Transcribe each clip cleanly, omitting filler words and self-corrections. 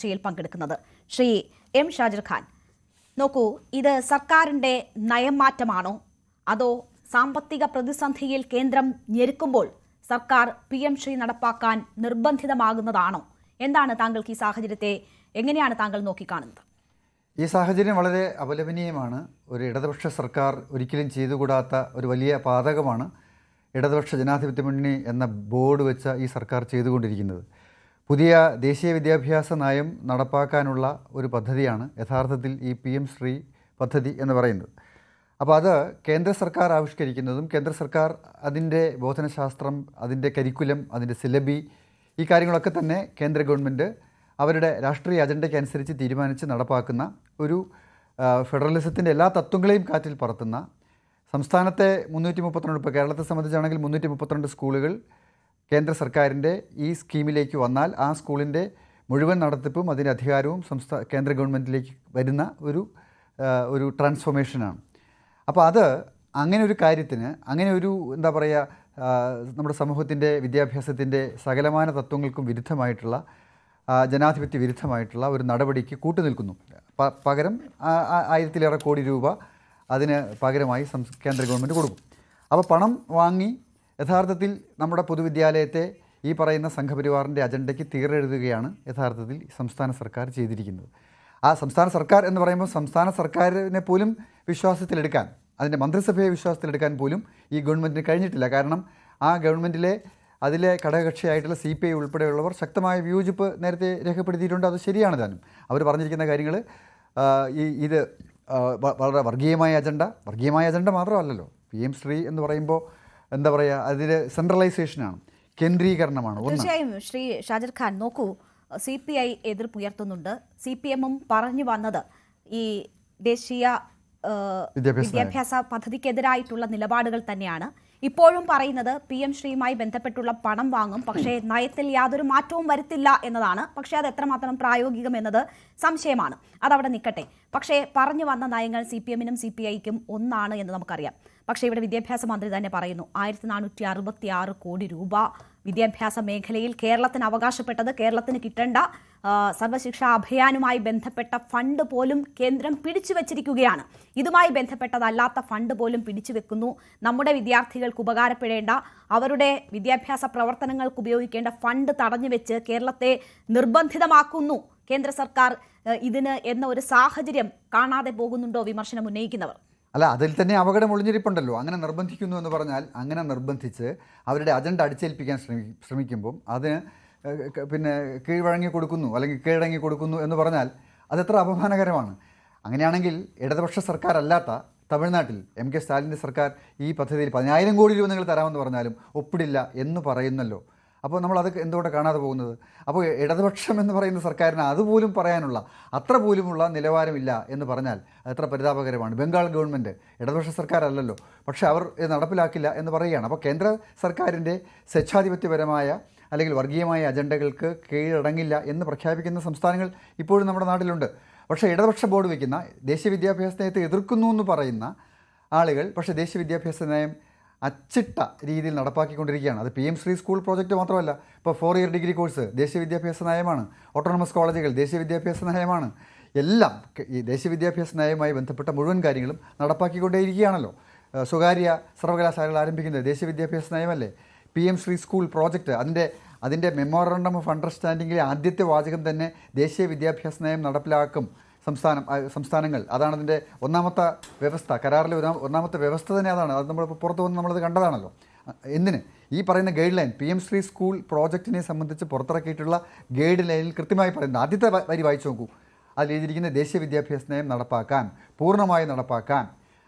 ചർച്ചയിൽ പങ്കെടുക്കുന്നത്. ശ്രീ എം ഷാജിർ ഖാൻ, നോക്കൂ, ഇത് സർക്കാരിന്റെ നയമാറ്റമാണോ അതോ സാമ്പത്തിക പ്രതിസന്ധിയിൽ കേന്ദ്രം ഞെരുക്കുമ്പോൾ സർക്കാർ PM ശ്രീ നടപ്പാക്കാൻ നിർബന്ധിതമാകുന്നതാണോ? എന്താണ് താങ്കൾക്ക് ഈ സാഹചര്യത്തെ എങ്ങനെയാണ് താങ്കൾ നോക്കിക്കാണുന്നത്? ഈ സാഹചര്യം വളരെ അപലപനീയമാണ്. ഒരു ഇടതുപക്ഷ സർക്കാർ ഒരിക്കലും ചെയ്തുകൂടാത്ത ഒരു വലിയ പാതകമാണ് ഇടതുപക്ഷ ജനാധിപത്യ മുന്നണി എന്ന ബോർഡ് വെച്ച ഈ സർക്കാർ ചെയ്തുകൊണ്ടിരിക്കുന്നത്. പുതിയ ദേശീയ വിദ്യാഭ്യാസ നയം നടപ്പാക്കാനുള്ള ഒരു പദ്ധതിയാണ് യഥാർത്ഥത്തിൽ ഈ PM ശ്രീ പദ്ധതി എന്ന് പറയുന്നത്. അപ്പോൾ അത് കേന്ദ്ര സർക്കാർ ആവിഷ്കരിക്കുന്നതും കേന്ദ്ര സർക്കാർ അതിൻ്റെ ബോധനശാസ്ത്രം, അതിൻ്റെ കരിക്കുലം, അതിൻ്റെ സിലബി, ഈ കാര്യങ്ങളൊക്കെ തന്നെ കേന്ദ്ര ഗവൺമെൻറ് അവരുടെ രാഷ്ട്രീയ അജണ്ടയ്ക്ക് അനുസരിച്ച് തീരുമാനിച്ച് നടപ്പാക്കുന്ന ഒരു ഫെഡറലിസത്തിൻ്റെ എല്ലാ തത്വങ്ങളെയും കാറ്റിൽ പറത്തുന്ന സംസ്ഥാനത്തെ 332, ഇപ്പോൾ കേരളത്തെ സംബന്ധിച്ചാണെങ്കിൽ 332 സ്കൂളുകൾ കേന്ദ്ര സർക്കാരിൻ്റെ ഈ സ്കീമിലേക്ക് വന്നാൽ ആ സ്കൂളിൻ്റെ മുഴുവൻ നടത്തിപ്പും അതിൻ്റെ അധികാരവും കേന്ദ്ര ഗവൺമെൻറ്റിലേക്ക് വരുന്ന ഒരു ട്രാൻസ്ഫോർമേഷനാണ്. അപ്പോൾ അത് അങ്ങനെ ഒരു കാര്യത്തിന്, അങ്ങനെ ഒരു എന്താ പറയുക, നമ്മുടെ സമൂഹത്തിൻ്റെ വിദ്യാഭ്യാസത്തിൻ്റെ സകലമാന തത്വങ്ങൾക്കും വിരുദ്ധമായിട്ടുള്ള, ജനാധിപത്യ വിരുദ്ധമായിട്ടുള്ള ഒരു നടപടിക്ക് കൂട്ടുനിൽക്കുന്നു. പകരം 1000-ലേറെ കോടി രൂപ അതിന് പകരമായി കേന്ദ്ര ഗവൺമെൻറ് കൊടുക്കും. അപ്പോൾ പണം വാങ്ങി യഥാർത്ഥത്തിൽ നമ്മുടെ പൊതുവിദ്യാലയത്തെ ഈ പറയുന്ന സംഘപരിവാറിൻ്റെ അജണ്ടയ്ക്ക് തീരെഴുതുകയാണ് യഥാർത്ഥത്തിൽ സംസ്ഥാന സർക്കാർ ചെയ്തിരിക്കുന്നത്. ആ സംസ്ഥാന സർക്കാർ എന്ന് പറയുമ്പോൾ സംസ്ഥാന സർക്കാരിനെ പോലും വിശ്വാസത്തിലെടുക്കാൻ, അതിൻ്റെ മന്ത്രിസഭയെ വിശ്വാസത്തിലെടുക്കാൻ പോലും ഈ ഗവൺമെൻറ്റിന് കഴിഞ്ഞിട്ടില്ല. കാരണം ആ ഗവൺമെൻറ്റിലെ അതിലെ ഘടകകക്ഷിയായിട്ടുള്ള CPI ഉൾപ്പെടെയുള്ളവർ ശക്തമായ വിയോജിപ്പ് നേരത്തെ രേഖപ്പെടുത്തിയിട്ടുണ്ട്. അത് ശരിയാണ് താനും. അവർ പറഞ്ഞിരിക്കുന്ന കാര്യങ്ങൾ ഇത് വളരെ വർഗീയമായ അജണ്ട മാത്രമല്ലല്ലോ. PM ശ്രീ എന്ന് പറയുമ്പോൾ എന്താ പറയുക, അതിൽ സെൻട്രലൈസേഷനാണ്, കേന്ദ്രീകരണമാണ്. തീർച്ചയായും ശ്രീ ഷാജിർ ഖാൻ, നോക്കൂ, CPI എതിർപ്പുയർത്തുന്നുണ്ട്. CPM-ഉം പറഞ്ഞു വന്നത് ഈ ദേശീയ വിദ്യാഭ്യാസ പദ്ധതിക്കെതിരായിട്ടുള്ള നിലപാടുകൾ തന്നെയാണ്. ഇപ്പോഴും പറയുന്നത് PM ശ്രീയുമായി ബന്ധപ്പെട്ടുള്ള പണം വാങ്ങും, പക്ഷേ നയത്തിൽ യാതൊരു മാറ്റവും വരുത്തില്ല എന്നതാണ്. പക്ഷേ അത് എത്രമാത്രം പ്രായോഗികം എന്നത് സംശയമാണ്. അതവിടെ നിൽക്കട്ടെ. പക്ഷേ പറഞ്ഞു വന്ന നയങ്ങൾ CPM-നും CPI-ക്കും ഒന്നാണ് എന്ന് നമുക്കറിയാം. പക്ഷേ ഇവിടെ വിദ്യാഭ്യാസ മന്ത്രി തന്നെ പറയുന്നു 1466 കോടി രൂപ വിദ്യാഭ്യാസ മേഖലയിൽ കേരളത്തിന് അവകാശപ്പെട്ടത്, കേരളത്തിന് കിട്ടേണ്ട സർവശിക്ഷാ അഭിയാനുമായി ബന്ധപ്പെട്ട ഫണ്ട് പോലും കേന്ദ്രം പിടിച്ചു വച്ചിരിക്കുകയാണ്. ഇതുമായി ബന്ധപ്പെട്ടതല്ലാത്ത ഫണ്ട് പോലും പിടിച്ചു വെക്കുന്നു. നമ്മുടെ വിദ്യാർത്ഥികൾക്ക് ഉപകാരപ്പെടേണ്ട, അവരുടെ വിദ്യാഭ്യാസ പ്രവർത്തനങ്ങൾക്ക് ഉപയോഗിക്കേണ്ട ഫണ്ട് തടഞ്ഞു വെച്ച് കേരളത്തെ നിർബന്ധിതമാക്കുന്നു കേന്ദ്ര സർക്കാർ ഇതിന് എന്ന ഒരു സാഹചര്യം കാണാതെ പോകുന്നുണ്ടോ വിമർശനം ഉന്നയിക്കുന്നവർ? അല്ല, അതിൽ തന്നെ അപകടം ഒളിഞ്ഞിരിപ്പുണ്ടല്ലോ. അങ്ങനെ നിർബന്ധിക്കുന്നു എന്ന് പറഞ്ഞാൽ, അങ്ങനെ നിർബന്ധിച്ച് അവരുടെ അജണ്ട അടിച്ചേൽപ്പിക്കാൻ ശ്രമിക്കുമ്പം അതിന് പിന്നെ കീഴ്വഴങ്ങി കൊടുക്കുന്നു അല്ലെങ്കിൽ കീഴടങ്ങി കൊടുക്കുന്നു എന്ന് പറഞ്ഞാൽ അതെത്ര അപമാനകരമാണ്. അങ്ങനെയാണെങ്കിൽ ഇടതുപക്ഷ സർക്കാർ അല്ലാത്ത തമിഴ്നാട്ടിൽ MK സ്റ്റാലിൻ്റെ സർക്കാർ ഈ പദ്ധതിയിൽ 10,000 കോടി രൂപ നിങ്ങൾ തരാമെന്ന് പറഞ്ഞാലും ഒപ്പിടില്ല എന്ന് പറയുന്നല്ലോ. അപ്പോൾ നമ്മൾ അത് എന്തുകൊണ്ടാണ് കാണാതെ പോകുന്നത്? അപ്പോൾ ഇടതുപക്ഷം എന്ന് പറയുന്ന സർക്കാരിന് അതുപോലും പറയാനുള്ള, അത്ര പോലുമുള്ള നിലവാരമില്ല എന്ന് പറഞ്ഞാൽ അത്ര പരിതാപകരമാണ്. ബംഗാൾ ഗവൺമെൻറ് ഇടതുപക്ഷ സർക്കാരല്ലല്ലോ, പക്ഷേ അവർ ഇത് നടപ്പിലാക്കില്ല എന്ന് പറയുകയാണ്. അപ്പോൾ കേന്ദ്ര സർക്കാരിൻ്റെ സ്വേച്ഛാധിപത്യപരമായ അല്ലെങ്കിൽ വർഗീയമായ അജണ്ടകൾക്ക് കീഴടങ്ങില്ല എന്ന് പ്രഖ്യാപിക്കുന്ന സംസ്ഥാനങ്ങൾ ഇപ്പോഴും നമ്മുടെ നാട്ടിലുണ്ട്. പക്ഷേ ഇടതുപക്ഷ ബോർഡ് വയ്ക്കുന്ന ദേശീയ വിദ്യാഭ്യാസ നയത്തെ എതിർക്കുന്നു എന്ന് പറയുന്ന ആളുകൾ പക്ഷേ ദേശീയ വിദ്യാഭ്യാസ നയം അച്ചിട്ട രീതിയിൽ നടപ്പാക്കിക്കൊണ്ടിരിക്കുകയാണ്. അത് PM ശ്രീ സ്കൂൾ പ്രോജക്റ്റ് മാത്രമല്ല, ഇപ്പോൾ 4 ഇയർ ഡിഗ്രി കോഴ്സ് ദേശീയ വിദ്യാഭ്യാസ നയമാണ്, ഓട്ടോണമസ് കോളേജുകൾ ദേശീയ വിദ്യാഭ്യാസ നയമാണ്. എല്ലാം ഈ ദേശീയ വിദ്യാഭ്യാസ നയവുമായി ബന്ധപ്പെട്ട മുഴുവൻ കാര്യങ്ങളും നടപ്പാക്കിക്കൊണ്ടേയിരിക്കുകയാണല്ലോ. സ്വകാര്യ സർവകലാശാലകൾ ആരംഭിക്കുന്നത് ദേശീയ വിദ്യാഭ്യാസ നയമല്ലേ? PM ശ്രീ സ്കൂൾ പ്രോജക്റ്റ് അതിൻ്റെ മെമ്മോറണ്ടം ഓഫ് അണ്ടർസ്റ്റാൻഡിങ്ങിലെ ആദ്യത്തെ വാചകം തന്നെ ദേശീയ വിദ്യാഭ്യാസ നയം നടപ്പിലാക്കും സംസ്ഥാനങ്ങൾ. അതാണ് അതിൻ്റെ ഒന്നാമത്തെ വ്യവസ്ഥ. കരാറിലെ ഒന്നാമത്തെ വ്യവസ്ഥ തന്നെ അതാണ്. അത് നമ്മൾ പുറത്തു വന്ന് നമ്മളത് കണ്ടതാണല്ലോ. എന്തിന് ഈ പറയുന്ന guideline, PM Shri school പ്രോജക്റ്റിനെ സംബന്ധിച്ച് പുറത്തിറക്കിയിട്ടുള്ള ഗൈഡ് ലൈനിൽ കൃത്യമായി പറയുന്നത്, ആദ്യത്തെ വരി വായിച്ചു നോക്കൂ, അതിൽ എഴുതിയിരിക്കുന്ന ദേശീയ വിദ്യാഭ്യാസ നയം നടപ്പാക്കാൻ, പൂർണ്ണമായി നടപ്പാക്കാൻ,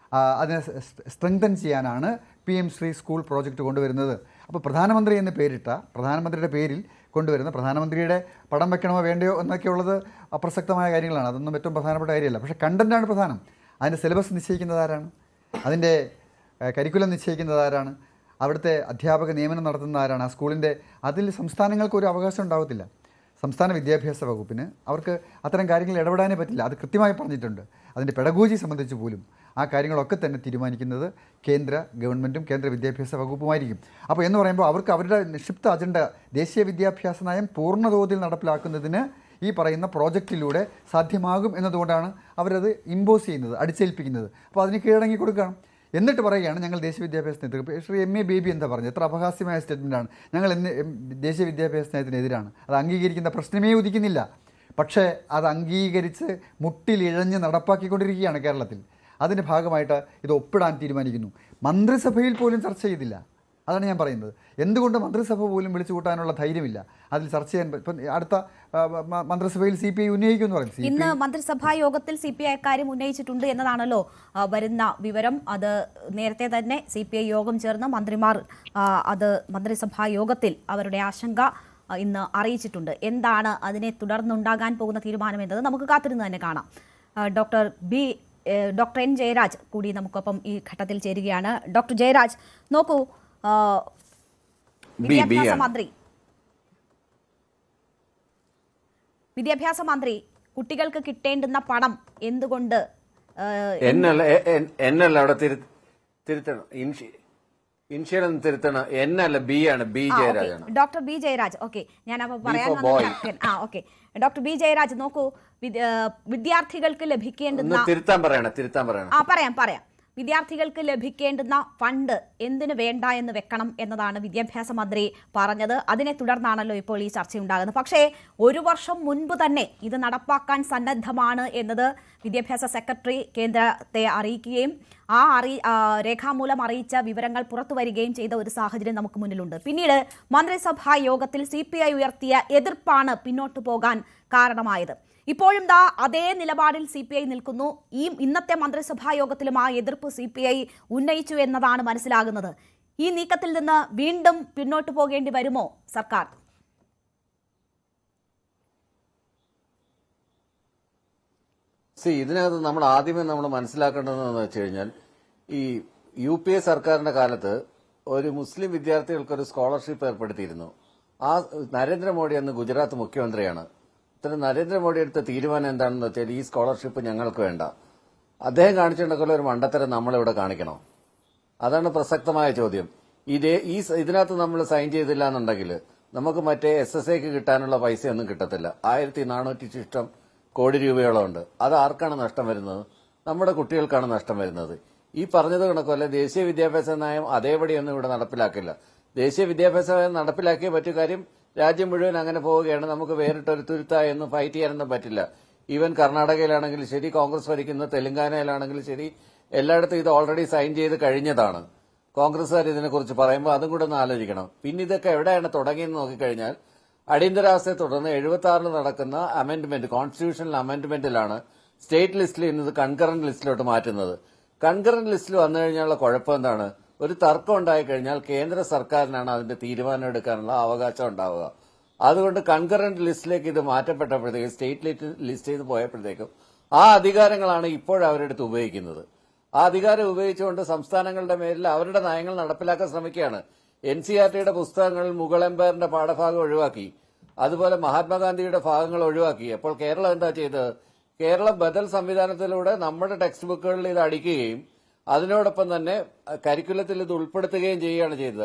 അതിനെ സ്ട്രെങ്തൻ ചെയ്യാനാണ് PM ശ്രീ സ്കൂൾ പ്രോജക്റ്റ് കൊണ്ടുവരുന്നത്. അപ്പോൾ പ്രധാനമന്ത്രി എന്ന് പേരിട്ട, പ്രധാനമന്ത്രിയുടെ പേരിൽ കൊണ്ടുവരുന്ന, പ്രധാനമന്ത്രിയുടെ പടം വെക്കണമോ വേണ്ടയോ എന്നൊക്കെയുള്ളത് അപ്രസക്തമായ കാര്യങ്ങളാണ്. അതൊന്നും ഏറ്റവും പ്രധാനപ്പെട്ട കാര്യമല്ല. പക്ഷേ കണ്ടൻറ്റാണ് പ്രധാനം. അതിൻ്റെ സിലബസ് നിശ്ചയിക്കുന്നത് ആരാണ്? അതിൻ്റെ കരിക്കുലം നിശ്ചയിക്കുന്നത് ആരാണ്? അവിടുത്തെ അധ്യാപക നിയമനം നടത്തുന്നത് ആരാണ്? ആ സ്കൂളിൻ്റെ അതിൽ സംസ്ഥാനങ്ങൾക്ക് ഒരു അവകാശം ഉണ്ടാകത്തില്ല. സംസ്ഥാന വിദ്യാഭ്യാസ വകുപ്പിന് അവർക്ക് അത്തരം കാര്യങ്ങളിൽ ഇടപെടാനേ പറ്റില്ല. അത് കൃത്യമായി പറഞ്ഞിട്ടുണ്ട്. അതിൻ്റെ പെഡഗോജി സംബന്ധിച്ച് പോലും ആ കാര്യങ്ങളൊക്കെ തന്നെ തീരുമാനിക്കുന്നത് കേന്ദ്ര ഗവൺമെൻറ്റും കേന്ദ്ര വിദ്യാഭ്യാസ വകുപ്പുമായിരിക്കും. അപ്പോൾ എന്ന് പറയുമ്പോൾ അവർക്ക് അവരുടെ നിക്ഷിപ്ത അജണ്ട ദേശീയ വിദ്യാഭ്യാസ നയം പൂർണ്ണതോതിൽ നടപ്പിലാക്കുന്നതിന് ഈ പറയുന്ന പ്രോജക്റ്റിലൂടെ സാധ്യമാകും എന്നതുകൊണ്ടാണ് അവരത് ഇമ്പോസ് ചെയ്യുന്നത്, അടിച്ചേൽപ്പിക്കുന്നത്. അപ്പോൾ അതിന് കീഴടങ്ങി കൊടുക്കണം. എന്നിട്ട് പറയുകയാണ് ഞങ്ങൾ ദേശീയ വിദ്യാഭ്യാസ നയത്തിന്. ശ്രീ MA ബേബി എന്താ പറഞ്ഞത്? എത്ര അപഹാസ്യമായ സ്റ്റേറ്റ്മെൻറ്റാണ്. ഞങ്ങൾ ദേശീയ വിദ്യാഭ്യാസ നയത്തിനെതിരാണ്, അത് അംഗീകരിക്കുന്ന പ്രശ്നമേ ഉദിക്കുന്നില്ല. പക്ഷേ അത് അംഗീകരിച്ച് മുട്ടിലിഴഞ്ഞ് നടപ്പാക്കിക്കൊണ്ടിരിക്കുകയാണ് കേരളത്തിൽ. അതിൻ്റെ ഭാഗമായിട്ട് ഇത് ഒപ്പിടാൻ തീരുമാനിക്കുന്നു. മന്ത്രിസഭയിൽ പോലും ചർച്ച ചെയ്തില്ല. അതാണ് ഞാൻ പറയുന്നത്. എന്തുകൊണ്ട് മന്ത്രിസഭ പോലും വിളിച്ചു കൂട്ടാനുള്ള ധൈര്യമില്ല? അതിൽ ചർച്ച ചെയ്യാൻ ഇപ്പം അടുത്ത മന്ത്രിസഭയിൽ CPI ഉന്നയിക്കുമെന്ന് പറയും. ഇന്ന് മന്ത്രിസഭാ യോഗത്തിൽ CPI അക്കാര്യം ഉന്നയിച്ചിട്ടുണ്ട് എന്നതാണല്ലോ വരുന്ന വിവരം. അത് നേരത്തെ തന്നെ CPI യോഗം ചേർന്ന് മന്ത്രിമാർ അത് മന്ത്രിസഭാ യോഗത്തിൽ അവരുടെ ആശങ്ക ഇന്ന് അറിയിച്ചിട്ടുണ്ട്. എന്താണ് അതിനെ തുടർന്നുണ്ടാകാൻ പോകുന്ന തീരുമാനം എന്നത് നമുക്ക് കാത്തിരുന്ന് തന്നെ കാണാം. ഡോക്ടർ N ജയരാജ് കൂടി നമുക്കൊപ്പം ഈ ഘട്ടത്തിൽ ചേരുകയാണ്. ഡോക്ടർ ജയരാജ്, നോക്കൂ, വിദ്യാഭ്യാസ മന്ത്രി കുട്ടികൾക്ക് കിട്ടേണ്ടുന്ന പണം എന്തുകൊണ്ട് എന്നല്ല അവിടെ തിരുത്തണം, ഇൻഷുറൻസ് തിരുത്തണം. എന്നല്ല, ബി ആണ്, ബി ജയരാജാണ്. Doctor B Jayaraj. ഓക്കെ, ഞാൻ അപ്പോൾ പറയാൻ ഓക്കെ. ഡോക്ടർ B ജയരാജ്, നോക്കൂ, വിദ്യാർത്ഥികൾക്ക് ലഭിക്കേണ്ടുന്ന തിരുത്താൻ പറയണം. പറയാം. വിദ്യാർത്ഥികൾക്ക് ലഭിക്കേണ്ടുന്ന ഫണ്ട് എന്തിനു വേണ്ട എന്ന് വെക്കണം എന്നതാണ് വിദ്യാഭ്യാസ മന്ത്രി പറഞ്ഞത്. അതിനെ തുടർന്നാണല്ലോ ഇപ്പോൾ ഈ ചർച്ചയുണ്ടാകുന്നത്. പക്ഷേ 1 വർഷം മുൻപ് തന്നെ ഇത് നടപ്പാക്കാൻ സന്നദ്ധമാണ് എന്നത് വിദ്യാഭ്യാസ സെക്രട്ടറി കേന്ദ്രത്തെ അറിയിക്കുകയും രേഖാമൂലം അറിയിച്ച വിവരങ്ങൾ പുറത്തു വരികയും ചെയ്ത ഒരു സാഹചര്യം നമുക്ക് മുന്നിലുണ്ട്. പിന്നീട് മന്ത്രിസഭാ യോഗത്തിൽ CPI ഉയർത്തിയ എതിർപ്പാണ് പിന്നോട്ടു പോകാൻ കാരണമായത്. ഇപ്പോഴും അതേ നിലപാടിൽ CPI നിൽക്കുന്നു. ഇന്നത്തെ മന്ത്രിസഭാ യോഗത്തിലും ആ എതിർപ്പ് CPI ഉന്നയിച്ചു എന്നതാണ് മനസ്സിലാകുന്നത്. ഈ നീക്കത്തിൽ നിന്ന് വീണ്ടും പിന്നോട്ട് പോകേണ്ടി വരുമോ സർക്കാർ? ഇതിനകത്ത് നമ്മൾ ആദ്യമേ മനസ്സിലാക്കേണ്ടതെന്ന് വെച്ച് കഴിഞ്ഞാൽ, ഈ UPA സർക്കാരിന്റെ കാലത്ത് ഒരു മുസ്ലിം വിദ്യാർത്ഥികൾക്കൊരു സ്കോളർഷിപ്പ് ഏർപ്പെടുത്തിയിരുന്നു. ആ നരേന്ദ്രമോദി അന്ന് ഗുജറാത്ത് മുഖ്യമന്ത്രിയാണ്. നരേന്ദ്രമോദി എടുത്ത തീരുമാനം എന്താണെന്ന് വെച്ചാൽ, ഈ സ്കോളർഷിപ്പ് ഞങ്ങൾക്ക് വേണ്ട. അദ്ദേഹം കാണിച്ചിട്ടുണ്ടെങ്കിൽ ഒരു മണ്ടത്തരം നമ്മളിവിടെ കാണിക്കണം. അതാണ് പ്രസക്തമായ ചോദ്യം. ഇതിനകത്ത് നമ്മൾ സൈൻ ചെയ്തില്ല എന്നുണ്ടെങ്കിൽ നമുക്ക് മറ്റേ SSAക്ക് കിട്ടാനുള്ള പൈസയൊന്നും കിട്ടത്തില്ല. 1400 ശിഷ്ടം കോടി രൂപയോളം ഉണ്ട്. അത് ആർക്കാണ് നഷ്ടം വരുന്നത്? നമ്മുടെ കുട്ടികൾക്കാണ് നഷ്ടം വരുന്നത്. ഈ പറഞ്ഞത് കണക്കല്ല, ദേശീയ വിദ്യാഭ്യാസ നയം അതേപടിയൊന്നും ഇവിടെ നടപ്പിലാക്കില്ല. ദേശീയ വിദ്യാഭ്യാസ നയം നടപ്പിലാക്കിയ പറ്റിയ കാര്യം രാജ്യം മുഴുവൻ അങ്ങനെ പോവുകയാണ്. നമുക്ക് വേറിട്ടൊരു തുരുത്തായൊന്നും ഫൈറ്റ് ചെയ്യാനൊന്നും പറ്റില്ല. ഈവൻ കർണാടകയിലാണെങ്കിലും ശരി, കോൺഗ്രസ് ഭരിക്കുന്ന തെലങ്കാനയിലാണെങ്കിലും ശരി, എല്ലായിടത്തും ഇത് ഓൾറെഡി സൈൻ ചെയ്ത് കഴിഞ്ഞതാണ്. കോൺഗ്രസ്സുകാർ ഇതിനെക്കുറിച്ച് പറയുമ്പോൾ അതും കൂടെ ഒന്ന് ആലോചിക്കണം. പിന്നെ ഇതൊക്കെ എവിടെയാണ് തുടങ്ങിയെന്ന് നോക്കിക്കഴിഞ്ഞാൽ, അടിയന്തരാവസ്ഥയെ തുടർന്ന് 76 നടക്കുന്ന അമെന്റ്മെന്റ്, കോൺസ്റ്റിറ്റ്യൂഷണൽ അമെന്റ്മെന്റിലാണ് സ്റ്റേറ്റ് ലിസ്റ്റിൽ ഇന്നത് കൺകറന്റ് ലിസ്റ്റിലോട്ട് മാറ്റുന്നത്. കൺകറന്റ് ലിസ്റ്റിൽ വന്നു കഴിഞ്ഞാലുള്ള കുഴപ്പം എന്താണ്? ഒരു തർക്കം ഉണ്ടായിക്കഴിഞ്ഞാൽ കേന്ദ്ര സർക്കാരിനാണ് അതിന്റെ തീരുമാനം എടുക്കാനുള്ള അവകാശം ഉണ്ടാവുക. അതുകൊണ്ട് കൺകറന്റ് ലിസ്റ്റിലേക്ക് ഇത് മാറ്റപ്പെട്ടപ്പോഴത്തേക്കും, സ്റ്റേറ്റ് ലിസ്റ്റിൽ നിന്ന് പോയപ്പോഴത്തേക്കും ആ അധികാരങ്ങളാണ് ഇപ്പോഴവരെടുത്ത് ഉപയോഗിക്കുന്നത്. ആ അധികാരം ഉപയോഗിച്ചുകൊണ്ട് സംസ്ഥാനങ്ങളുടെ മേലിൽ അവരുടെ നയങ്ങൾ നടപ്പിലാക്കാൻ ശ്രമിക്കുകയാണ്. NCERTയുടെ പുസ്തകങ്ങളിൽ മുഗൾ എംപയറിന്റെ പാഠഭാഗം ഒഴിവാക്കി, അതുപോലെ മഹാത്മാഗാന്ധിയുടെ ഭാഗങ്ങൾ ഒഴിവാക്കി. അപ്പോൾ കേരളം എന്താ ചെയ്തത്? കേരളം ബദൽ സംവിധാനത്തിലൂടെ നമ്മുടെ ടെക്സ്റ്റ് ബുക്കുകളിൽ ഇത് അടിക്കുകയും അതിനോടൊപ്പം തന്നെ കരിക്കുലത്തിൽ ഇത് ഉൾപ്പെടുത്തുകയും ചെയ്യുകയാണ് ചെയ്തത്.